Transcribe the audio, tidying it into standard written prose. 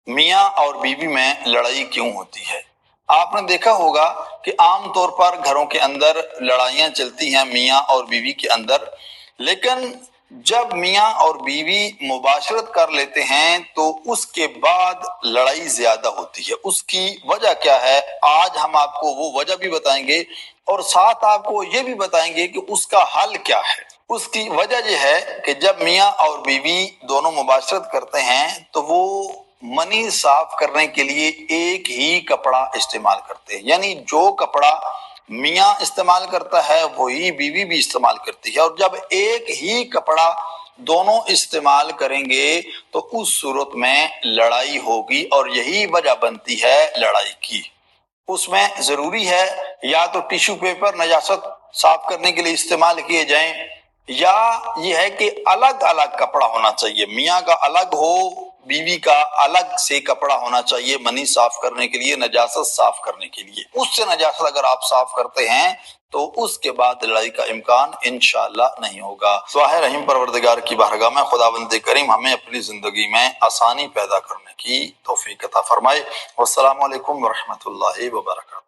میاں اور بیوی میں لڑائی کیوں ہوتی ہے؟ آپ نے دیکھا ہوگا کہ عام طور پر گھروں کے اندر لڑائیاں چلتی ہیں میاں اور بیوی کے اندر، لیکن جب میاں اور بیوی مباشرت کر لیتے ہیں تو اس کے بعد لڑائی زیادہ ہوتی ہے۔ اس کی وجہ کیا ہے؟ آج ہم آپ کو وہ وجہ بھی بتائیں گے اور ساتھ آپ کو یہ بھی بتائیں گے کہ اس کا حل کیا ہے۔ اس کی وجہ یہ ہے کہ جب میاں اور بیوی دونوں مباشرت کرتے ہیں تو وہ منی صاف کرنے کے لیے ایک ہی کپڑا استعمال کرتے ہیں، یعنی جو کپڑا میاں استعمال کرتا ہے وہی بیوی بھی استعمال کرتی ہے، اور جب ایک ہی کپڑا دونوں استعمال کریں گے تو اس صورت میں لڑائی ہوگی، اور یہی وجہ بنتی ہے لڑائی کی۔ اس میں ضروری ہے یا تو ٹیشو پیپر نجاست صاف کرنے کے لیے استعمال کیے جائیں، یا یہ ہے کہ الگ الگ کپڑا ہونا چاہیے، میاں کا الگ ہو، بیوی کا الگ سے کپڑا ہونا چاہیے منی صاف کرنے کے لیے، نجاست صاف کرنے کے لیے۔ اس سے نجاست اگر آپ صاف کرتے ہیں تو اس کے بعد لڑائی کا امکان انشاءاللہ نہیں ہوگا۔ دعا ہے رحیم پروردگار کی بارگاہ میں خداوند کریم ہمیں اپنی زندگی میں آسانی پیدا کرنے کی توفیق عطا فرمائے۔ والسلام علیکم ورحمۃ اللہ وبرکاتہ۔